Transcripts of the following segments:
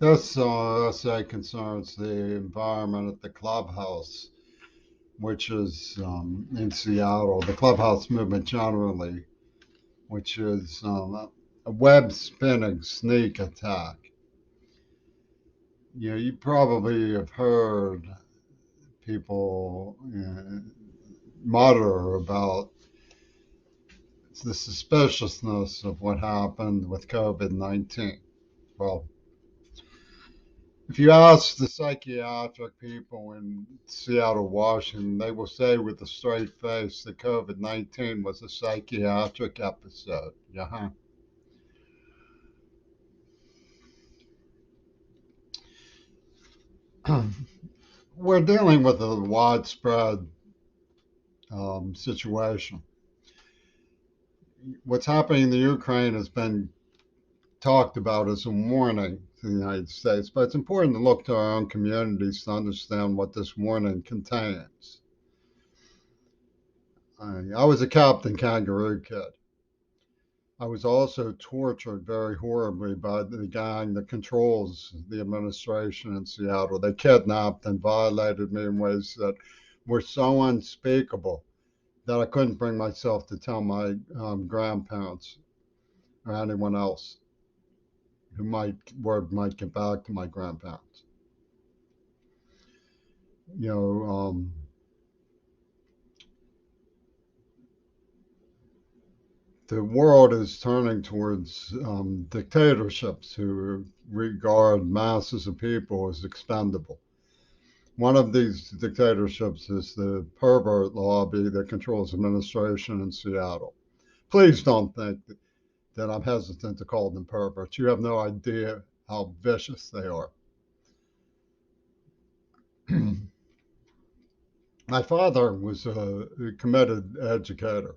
This essay concerns the environment at the Clubhouse, which is in Seattle, the Clubhouse movement generally, which is a web spinning sneak attack. You probably have heard people mutter about the suspiciousness of what happened with COVID-19. Well, if you ask the psychiatric people in Seattle, Washington, they will say with a straight face that COVID-19 was a psychiatric episode. Yeah. We're dealing with a widespread situation. What's happening in the Ukraine has been talked about as a warning to the United States, but it's important to look to our own communities to understand what this warning contains. I was a Captain Kangaroo Kid. I was also tortured very horribly by the gang that controls the administration in Seattle. They kidnapped and violated me in ways that were so unspeakable that I couldn't bring myself to tell my grandparents or anyone else who word might get back to my grandparents. You know, the world is turning towards dictatorships who regard masses of people as expendable. One of these dictatorships is the pervert lobby that controls administration in Seattle. Please don't think that I'm hesitant to call them perverts. You have no idea how vicious they are. My father was a committed educator.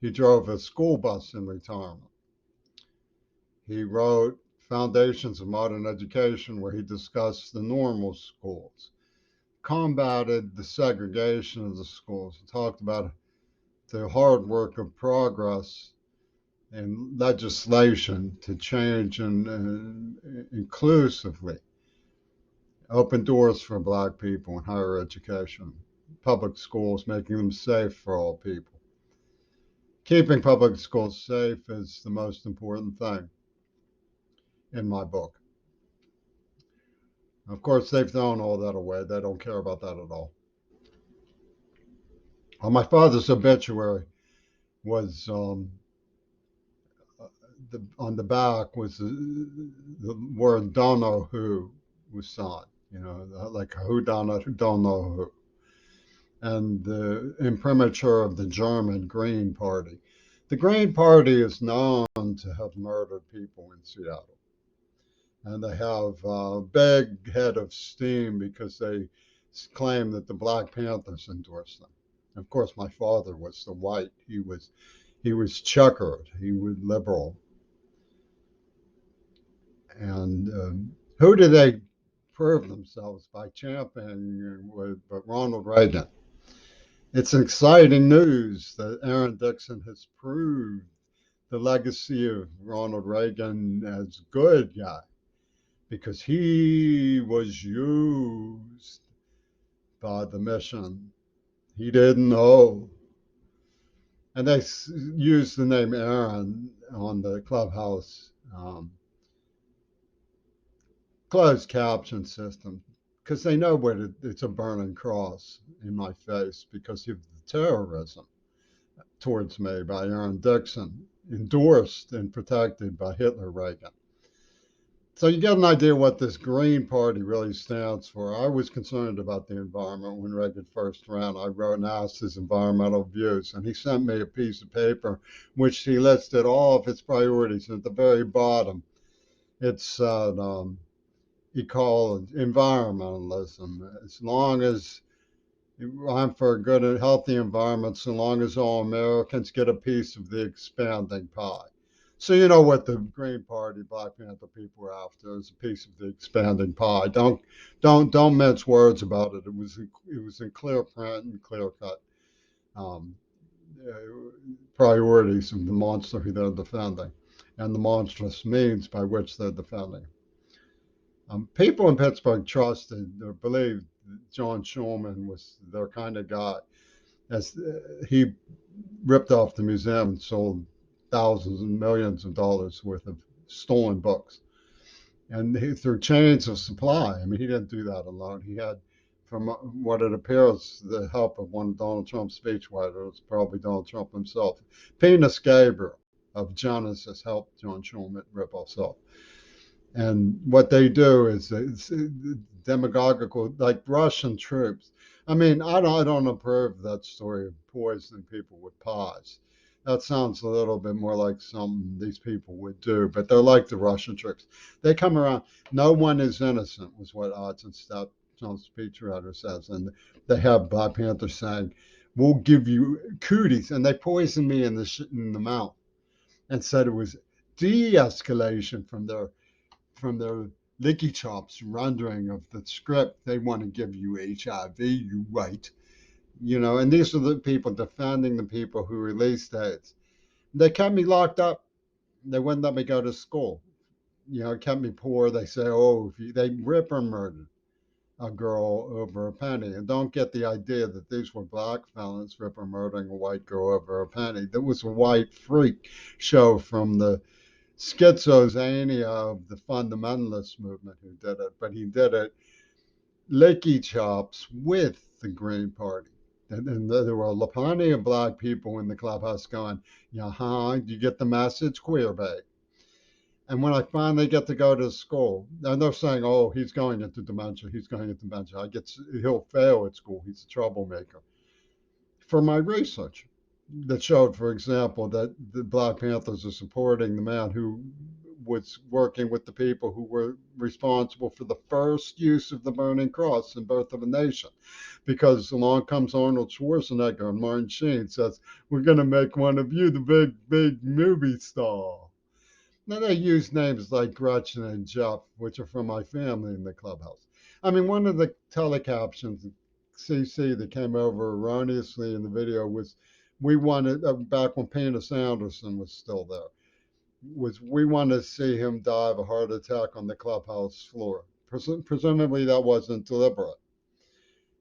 He drove a school bus in retirement. He wrote Foundations of Modern Education, where he discussed the normal schools, combated the segregation of the schools, he talked about the hard work of progress and legislation to change and inclusively open doors for Black people in higher education, public schools, making them safe for all people. Keeping public schools safe is the most important thing in my book. Of course, they've thrown all that away. They don't care about that at all. Well, my father's obituary was on the back was the word "don't know who" was signed. You know, like who done it, who don't know who, and the imprimatur of the German Green Party. The Green Party is known to have murdered people in Seattle, and they have a big head of steam because they claim that the Black Panthers endorsed them. Of course, my father was the white. He was checkered. He was liberal. And who do they prove themselves by championing with Ronald Reagan? It's exciting news that Aaron Dixon has proved the legacy of Ronald Reagan as good guy because he was used by the mission. He didn't know. And they used the name Aaron on the Clubhouse closed caption system because they know it's a burning cross in my face because of the terrorism towards me by Aaron Dixon, endorsed and protected by Hitler Reagan. So you get an idea what this Green Party really stands for. I was concerned about the environment when Reagan first ran. I wrote and asked his environmental views, and he sent me a piece of paper which he listed all of his priorities. And at the very bottom, it said, he called environmentalism. As long as I'm for a good and healthy environment, so long as all Americans get a piece of the expanding pie. So you know what the Green Party, Black Panther people were after is a piece of the expanding pie. Don't mince words about it. It was in clear print and clear cut um, priorities of the monster who they're defending, and the monstrous means by which they're defending. People in Pittsburgh trusted or believed John Schulman was their kind of guy, as he ripped off the museum and sold thousands and millions of dollars worth of stolen books. And through chains of supply. I mean, he didn't do that alone. He had, from what it appears, the help of one of Donald Trump's speechwriters, probably Donald Trump himself. Penis Gabriel of Genesis helped John Schulman rip us off. And what they do is it's demagogical, like Russian troops. I mean, I don't approve of that story of poisoning people with pies. That sounds a little bit more like something these people would do, but they're like the Russian troops. They come around. No one is innocent, was what Odds and Stuff, Trump's speechwriter says, and they have Black Panther saying, "We'll give you cooties," and they poisoned me in the mouth, and said it was de-escalation from their licky chops rendering of the script. They want to give you HIV, you right. And these are the people defending the people who released AIDS. They kept me locked up. They wouldn't let me go to school. It kept me poor. They say, oh, they rip or murdered a girl over a penny. And don't get the idea that these were black felons rip or murdering a white girl over a penny. That was a white freak show from the schizophrenia of the fundamentalist movement who did it, but he did it licky chops with the Green Party. And there were plenty of black people in the clubhouse going, yeah, you get the message, queer bait. And when I finally get to go to school, and they're saying, oh, he's going into dementia, he'll fail at school, he's a troublemaker. For my research, that showed, for example, that the Black Panthers are supporting the man who was working with the people who were responsible for the first use of the burning cross in Birth of a Nation. Because along comes Arnold Schwarzenegger and Martin Sheen says, we're going to make one of you the big, big movie star. Now they use names like Gretchen and Jeff, which are from my family in the clubhouse. I mean, one of the telecaptions, CC, that came over erroneously in the video was, we wanted, back when Penis Anderson was still there, was we wanted to see him die of a heart attack on the clubhouse floor. Presumably that wasn't deliberate.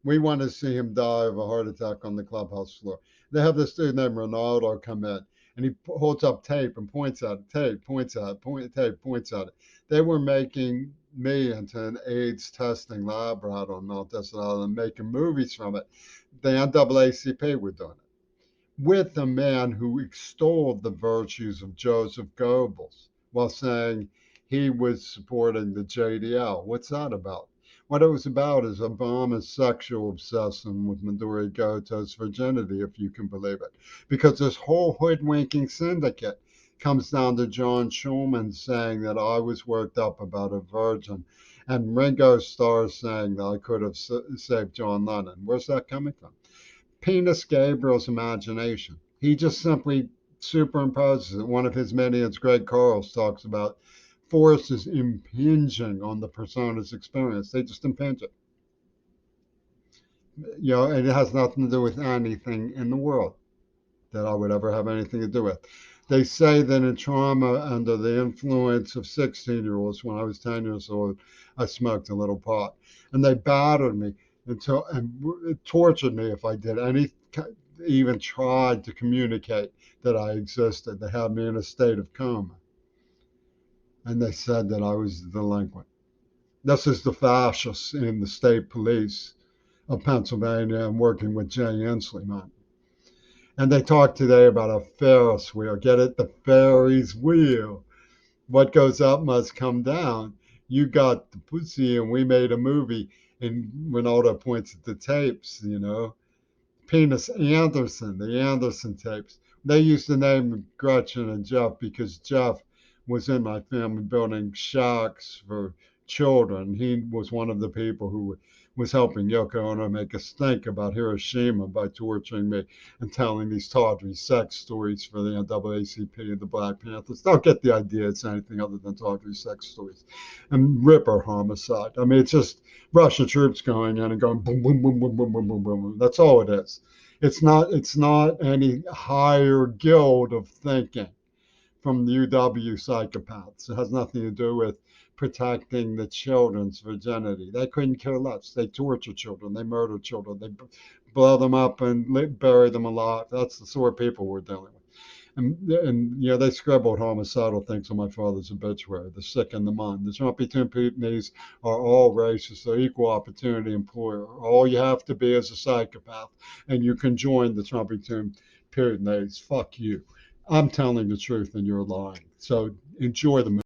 We want to see him die of a heart attack on the clubhouse floor. They have this dude named Ronaldo come in, and he holds up tape and points at it, tape, points at it, tape, points at it. They were making me into an AIDS testing lab rat on Mount Desert Island, making movies from it. The NAACP were doing it with a man who extolled the virtues of Joseph Goebbels while saying he was supporting the JDL. What's that about? What it was about is Obama's sexual obsession with Midori Goto's virginity, if you can believe it. Because this whole hoodwinking syndicate comes down to John Schulman saying that I was worked up about a virgin, and Ringo Starr saying that I could have saved John Lennon. Where's that coming from? Penis Gabriel's imagination. He just simply superimposes it. One of his minions, Greg Carls, talks about forces impinging on the persona's experience. They just impinge it. And it has nothing to do with anything in the world that I would ever have anything to do with. They say that in trauma under the influence of 16-year-olds, when I was 10 years old, I smoked a little pot. And they battered me and it tortured me if I did even tried to communicate that I existed. They had me in a state of coma. And they said that I was a delinquent. This is the fascists in the state police of Pennsylvania and working with Jay Inslee, man. And they talk today about a Ferris wheel. Get it? The Ferris wheel. What goes up must come down. You got the pussy, and we made a movie. And Ronaldo points at the tapes, Penis Anderson, the Anderson tapes. They used the name Gretchen and Jeff because Jeff was in my family building shacks for children. He was one of the people who was helping Yoko Ono make us think about Hiroshima by torturing me and telling these tawdry sex stories for the NAACP and the Black Panthers. Don't get the idea it's anything other than tawdry sex stories. And Ripper homicide. I mean, it's just Russian troops going in and going boom, boom, boom, boom, boom, boom, boom, boom. That's all it is. It's not any higher guild of thinking. from the UW psychopaths. It has nothing to do with protecting the children's virginity. They couldn't care less. They torture children. They murder children. They blow them up and bury them alive. That's the sort of people we're dealing with. And they scribbled homicidal things on my father's obituary, the sick and the mind. The Trumpy Mutinies are all racist. They're equal opportunity employer. All you have to be is a psychopath, and you can join the Trumpy Mutinies. Fuck you. I'm telling the truth and you're lying. So enjoy the movie.